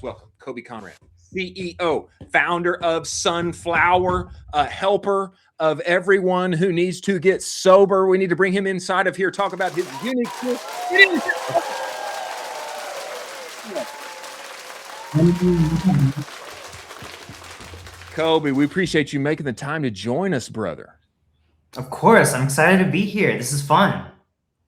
Welcome, Koby Conrad, CEO, founder of Sunflower, a helper of everyone who needs to get sober. We need to bring him inside of here, talk about his unique. Koby, we appreciate you making the time to join us, brother. Of course, I'm excited to be here. This is fun.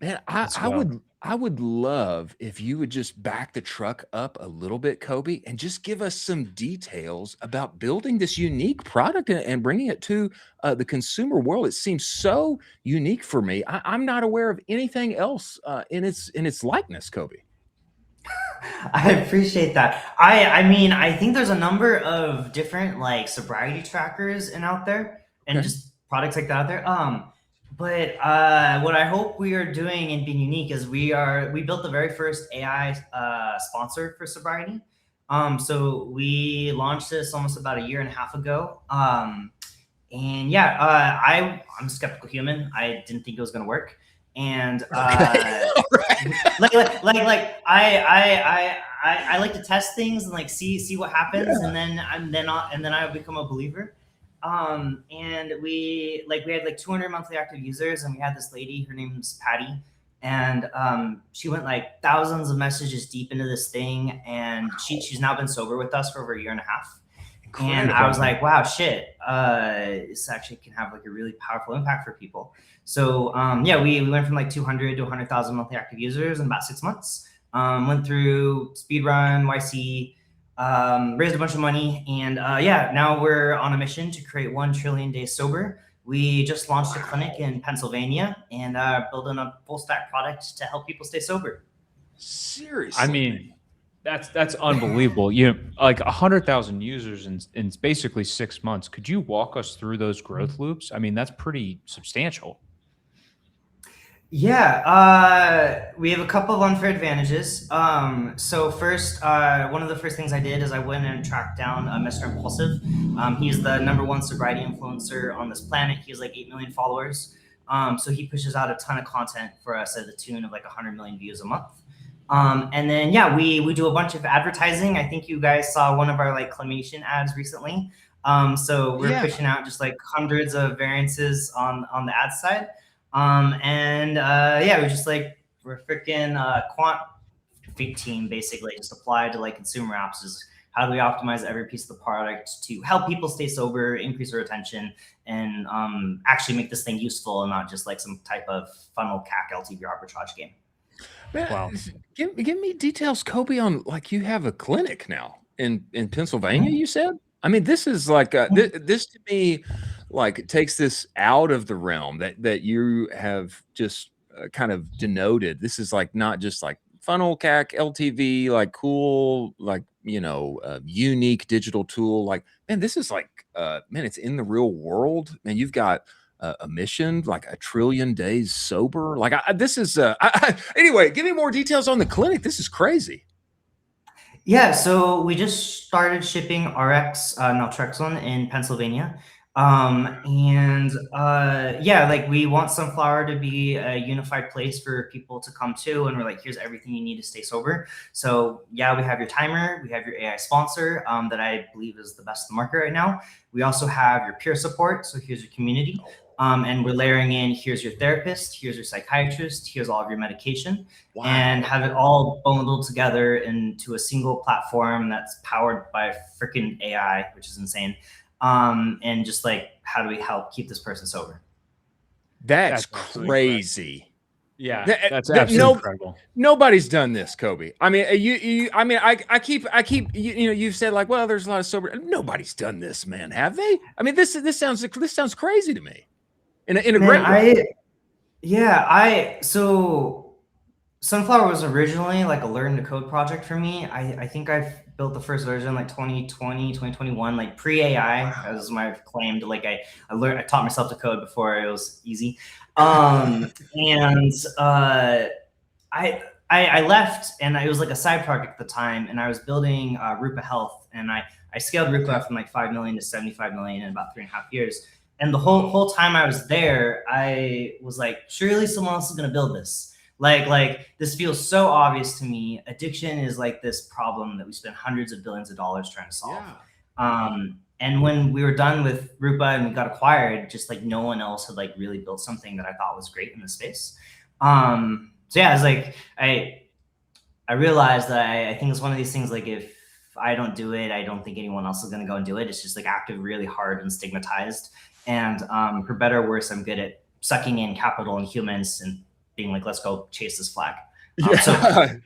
Man, I would love if you would just back the truck up a little bit, Koby, and just give us some details about building this unique product and bringing it to the consumer world. It seems so unique for me. I'm not aware of anything else in its likeness, Koby. I appreciate that. I think there's a number of different like sobriety trackers and out there and Okay. just products like that out there. But what I hope we are doing and being unique is we built the very first AI sponsor for sobriety. So we launched this almost about a year and a half ago. And yeah, I'm a skeptical human. I didn't think it was going to work. And I like to test things and like see what happens, Yeah. and then I become a believer. And we had like 200 monthly active users, and we had this lady, her name's Patty, and she went like thousands of messages deep into this thing, and she's now been sober with us for over a year and a half. And I was like, wow, shit, this actually can have like a really powerful impact for people. So yeah, we went from like 200 to 100,000 monthly active users in about 6 months. Went through speedrun, YC, raised a bunch of money, and yeah, now we're on a mission to create 1 trillion days sober. We just launched a clinic in Pennsylvania and building a full stack product to help people stay sober. Seriously. I mean, that's unbelievable. Like 100,000 users in basically 6 months. Could you walk us through those growth loops? I mean, that's pretty substantial. Yeah, we have a couple of unfair advantages. So first, one of the first things I did is I went and tracked down Mr. Impulsive. He's the #1 sobriety influencer on this planet. He has like 8 million followers. So he pushes out a ton of content for us at the tune of like 100 million views a month. And then yeah, we do a bunch of advertising. I think you guys saw one of our like climation ads recently. So we're pushing out just like hundreds of variances on the ad side. And yeah, we're freaking quant team basically just applied to like consumer apps. Is how do we optimize every piece of the product to help people stay sober, increase their retention, and actually make this thing useful and not just like some type of funnel CAC LTV arbitrage game. Man, Wow. give me details, Koby, on like you have a clinic now in Pennsylvania. You said. I mean, this is like this to me, like takes this out of the realm that you have just kind of denoted. This is like not just like funnel CAC LTV, like cool, like unique digital tool. Like, man, this is like man, it's in the real world. Man, you've got a mission like 1 trillion days sober. Like this is anyway. Give me more details on the clinic. This is crazy. Yeah, so we just started shipping RX naltrexone in Pennsylvania. And yeah, like we want Sunflower to be a unified place for people to come to, and we're like, here's everything you need to stay sober. So yeah, we have your timer, we have your AI sponsor that I believe is the best in the market right now. We also have your peer support, so here's your community. And we're layering in, here's your therapist, here's your psychiatrist, here's all of your medication, and have it all bundled together into a single platform that's powered by freaking AI, which is insane. And just like, how do we help keep this person sober? That's crazy. Yeah, that's absolutely incredible. Nobody's done this, Koby. I mean, I keep, you've said like, well, there's a lot of sober. Nobody's done this, man. Have they? I mean, this sounds crazy to me. In a great way. So Sunflower was originally like a learn to code project for me. I think I've built the first version like 2020, 2021, like pre-AI. That was my claim to like, I taught myself to code before it was easy. And I left, and it was like a side project at the time, and I was building Rupa Health, and I scaled Rupa from like 5 million to 75 million in about 3.5 years. And the whole time I was there, I was like, surely someone else is going to build this. Like this feels so obvious to me. Addiction is like this problem that we spend hundreds of billions of dollars trying to solve. And when we were done with Rupa and we got acquired, just like no one else had like really built something that I thought was great in the space. So yeah, it's like I realized that I think it's one of these things, like if I don't do it, I don't think anyone else is going to go and do it. It's just like active really hard and stigmatized. And for better or worse, I'm good at sucking in capital and humans and being like, let's go chase this flag. Yeah.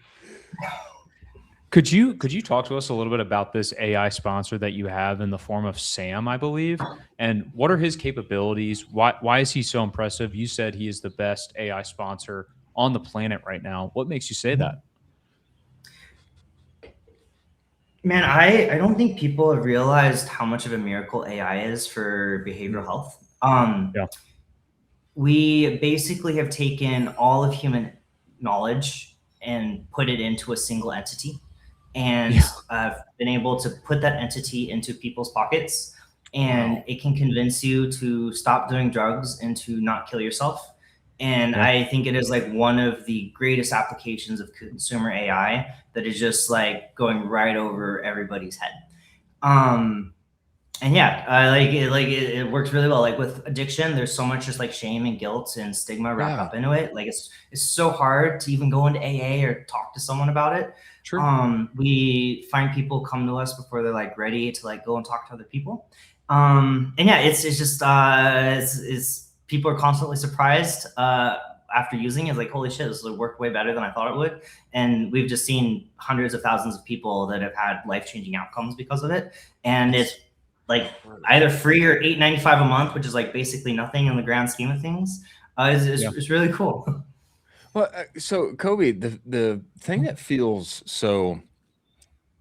Could you talk to us a little bit about this AI sponsor that you have in the form of Sam, I believe, and what are his capabilities? Why is he so impressive? You said he is the best AI sponsor on the planet right now. What makes you say that? Man, I don't think people have realized how much of a miracle AI is for behavioral health. Yeah. We basically have taken all of human knowledge and put it into a single entity, and been able to put that entity into people's pockets, and it can convince you to stop doing drugs and to not kill yourself. And I think it is like one of the greatest applications of consumer AI that is just like going right over everybody's head. And yeah, it works really well. Like with addiction, there's so much just like shame and guilt and stigma wrapped up into it. Like it's so hard to even go into AA or talk to someone about it. Sure. We find people come to us before they're like ready to like go and talk to other people. And yeah, it's just it's people are constantly surprised after using it. It's like, holy shit, this worked way better than I thought it would. And we've just seen hundreds of thousands of people that have had life-changing outcomes because of it. And it's like either free or $8.95 a month, which is like basically nothing in the grand scheme of things. It's really cool. Well, so Koby, the thing that feels so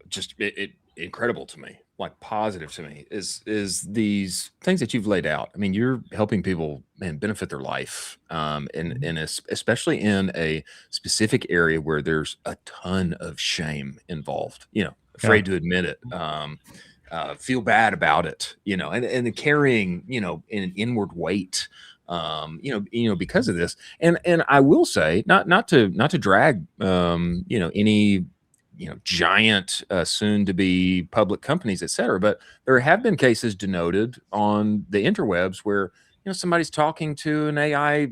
just incredible to me, like positive to me, is these things that you've laid out. I mean, you're helping people, man, benefit their life, and especially in a specific area where there's a ton of shame involved. Afraid to admit it. Feel bad about it, and carrying, an inward weight, because of this. And I will say, not to drag, any, giant, soon to be public companies, et cetera, but there have been cases denoted on the interwebs where, somebody's talking to an AI,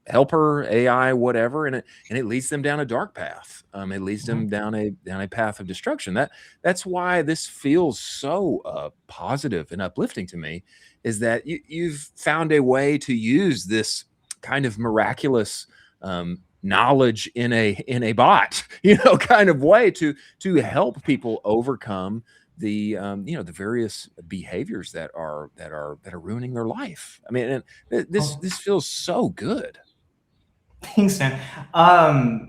helper, AI, whatever, and it leads them down a dark path. It leads them down a path of destruction. That's why this feels so positive and uplifting to me, is that you've found a way to use this kind of miraculous knowledge in a bot, kind of way to help people overcome the the various behaviors that are ruining their life. I mean, and this feels so good. Thanks, man.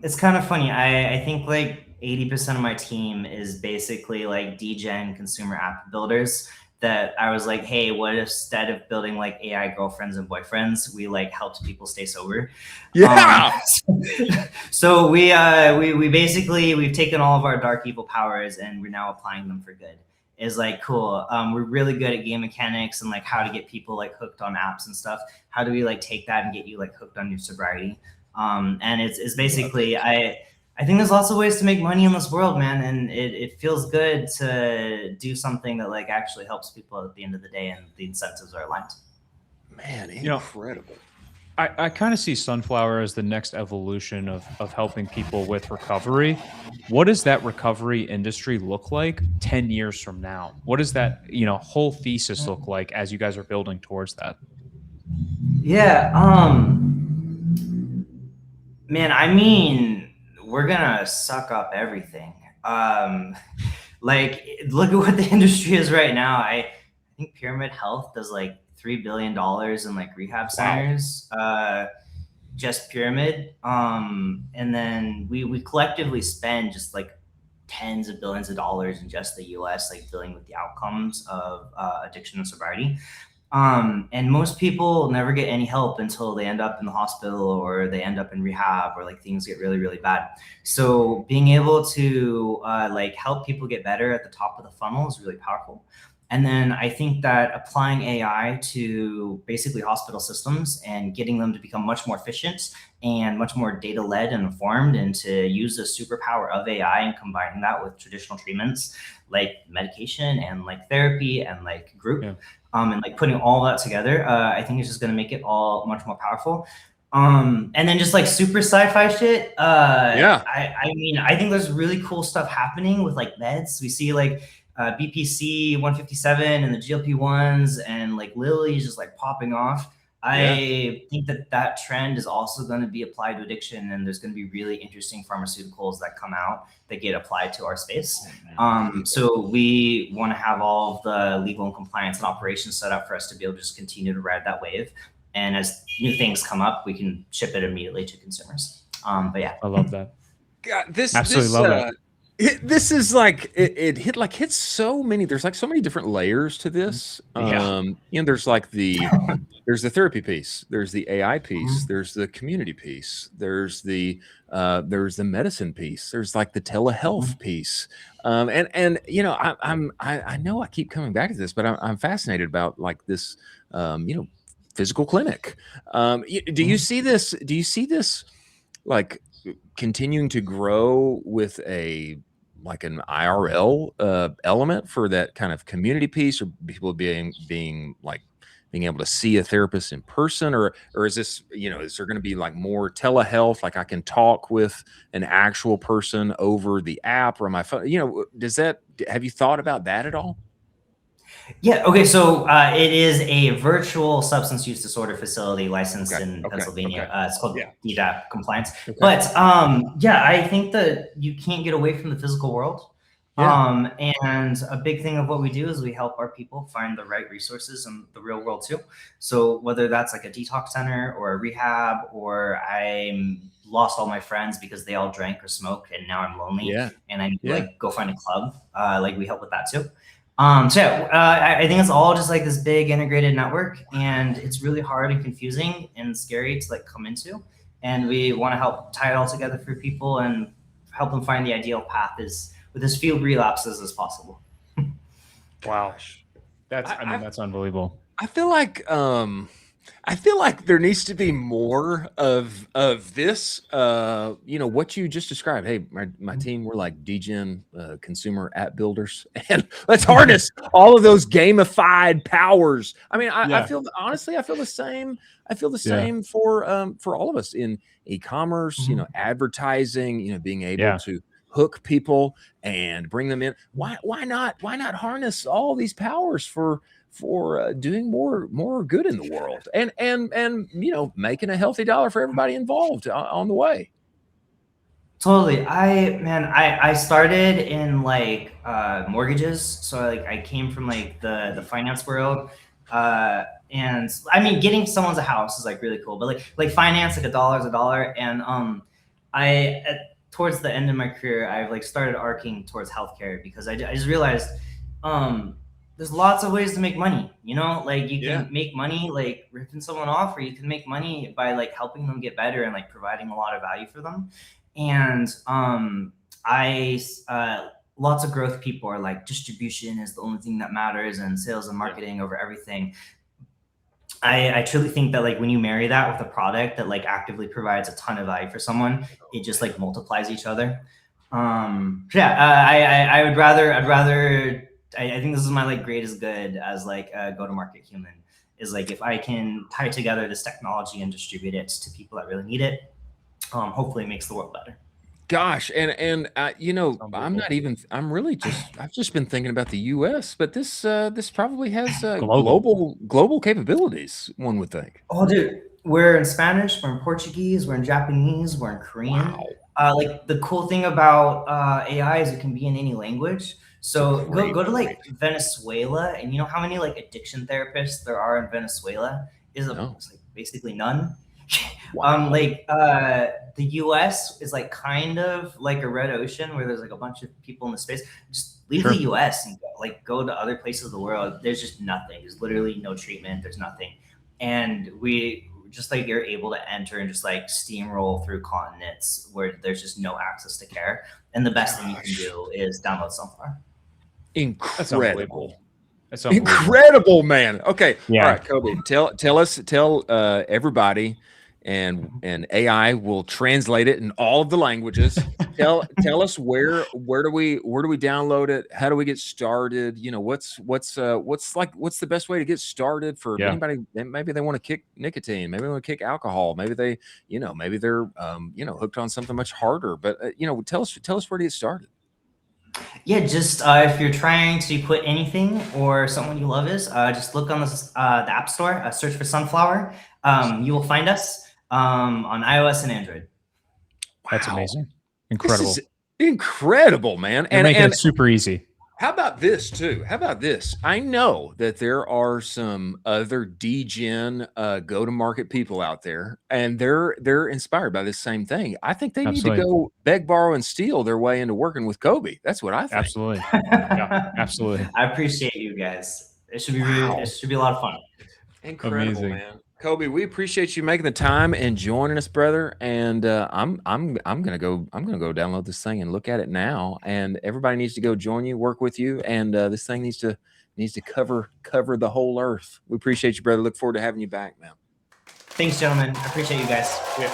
It's kind of funny. I think like 80% of my team is basically like degen consumer app builders that I was like, hey, what if instead of building like AI girlfriends and boyfriends, we like helped people stay sober? Yeah. So we basically, we've taken all of our dark evil powers and we're now applying them for good. Is like, cool. We're really good at game mechanics and like how to get people like hooked on apps and stuff. How do we like take that and get you like hooked on your sobriety? And it's basically, I think there's lots of ways to make money in this world, man. And it feels good to do something that like actually helps people at the end of the day and the incentives are aligned. Man, incredible. I kind of see Sunflower as the next evolution of helping people with recovery. What does that recovery industry look like 10 years from now? What does that, whole thesis look like as you guys are building towards that? Yeah. Man, I mean, we're gonna suck up everything. Like, look at what the industry is right now. I think Pyramid Health does like $3 billion in like rehab centers. Just Pyramid. And then we collectively spend just like tens of billions of dollars in just the US, like dealing with the outcomes of addiction and sobriety. And most people never get any help until they end up in the hospital or they end up in rehab or like things get really, really bad. So being able to like help people get better at the top of the funnel is really powerful. And then I think that applying AI to basically hospital systems and getting them to become much more efficient and much more data led and informed, and to use the superpower of AI and combining that with traditional treatments like medication and like therapy and like group, Yeah. and like putting all that together, I think it's just going to make it all much more powerful. And then just like super sci-fi shit. Yeah. I mean, I think there's really cool stuff happening with like meds. We see like BPC 157 and the GLP ones, and like Lilly's just like popping off. I think that that trend is also going to be applied to addiction, and there's going to be really interesting pharmaceuticals that come out that get applied to our space. So we want to have all of the legal and compliance and operations set up for us to be able to just continue to ride that wave. And as new things come up, we can ship it immediately to consumers. But yeah, I love that. God, Absolutely love that. This is like it hits so many. There's like so many different layers to this. Yeah. You know, there's like there's the therapy piece, there's the AI piece, there's the community piece, there's the medicine piece, there's like the telehealth piece. And you know, I know I keep coming back to this, but I'm fascinated about like this you know, physical clinic. Do you see this? Do you see this like continuing to grow with a like an IRL element for that kind of community piece, or people being like being able to see a therapist in person, or is this, you know, is there going to be like more telehealth, like I can talk with an actual person over the app or my phone? You know, have you thought about that at all? Yeah. Okay. So it is a virtual substance use disorder facility licensed in Pennsylvania. It's called DDAP compliance. But yeah, I think that you can't get away from the physical world. And a big thing of what we do is we help our people find the right resources in the real world too. So whether that's like a detox center or a rehab, or I'm lost all my friends because they all drank or smoked and now I'm lonely and I need to like go find a club, like we help with that too. So yeah, I think it's all just like this big integrated network, and it's really hard and confusing and scary to like come into. And we want to help tie it all together for people and help them find the ideal path is with as few relapses as possible. Wow. I mean, that's unbelievable. I feel like there needs to be more of this. You know what you just described. Hey, my team, we're like degen consumer app builders, and let's harness all of those gamified powers. I mean, I feel honestly, I feel the same. I feel the same for all of us in e-commerce. You know, advertising. You know, being able to hook people and bring them in. Why not harness all these powers for doing more good in the world, and you know, making a healthy dollar for everybody involved on the way. Totally. I started in like mortgages, so like I came from like the finance world, and I mean, getting someone's a house is like really cool, but like finance, like a dollar is a dollar. And towards the end of my career, I've like started arcing towards healthcare because I just realized there's lots of ways to make money. You know, like you can make money like ripping someone off, or you can make money by like helping them get better and like providing a lot of value for them. And lots of growth people are like, distribution is the only thing that matters, and sales and marketing over everything. I truly think that like when you marry that with a product that like actively provides a ton of value for someone, it just like multiplies each other. I would rather I think this is my like greatest good as like a go-to-market human, is like if I can tie together this technology and distribute it to people that really need it, hopefully it makes the world better. Gosh, and you know, I've just been thinking about the US, but this probably has global capabilities, one would think. Oh, dude, we're in Spanish, we're in Portuguese, we're in Japanese, we're in Korean. Wow. Like the cool thing about AI is it can be in any language. So go to like Venezuela, and you know how many like addiction therapists there are in Venezuela? It's like basically none. Wow. The US is like kind of like a red ocean where there's like a bunch of people in the space. Just leave the US and go to other places of the world. There's just nothing. There's literally no treatment. There's nothing. And we just like you're able to enter and just like steamroll through continents where there's just no access to care. And the best thing you can do is download Sunflower. Incredible. That's unbelievable. Incredible, man. Okay. Yeah. All right, Koby, tell everybody, and AI will translate it in all of the languages. Tell us where do we download it? How do we get started? You know, what's the best way to get started for anybody that maybe they want to kick nicotine, maybe they want to kick alcohol, maybe they, maybe they're hooked on something much harder. But tell us where to get started. Yeah, just if you're trying to quit anything or someone you love is, just look on the App Store, search for Sunflower. You will find us on iOS and Android. That's amazing. Incredible. This is incredible, man. You're making it super easy. How about this too? How about this? I know that there are some other degen go-to-market people out there, and they're inspired by this same thing. I think they need to go beg, borrow, and steal their way into working with Koby. That's what I think. Absolutely. Yeah, absolutely. I appreciate you guys. It should be it should be a lot of fun. Incredible, man. Koby, we appreciate you making the time and joining us, brother. And I'm gonna go download this thing and look at it now. And everybody needs to go join you, work with you, and this thing needs to cover the whole earth. We appreciate you, brother. Look forward to having you back, man. Thanks, gentlemen. I appreciate you guys. Yeah.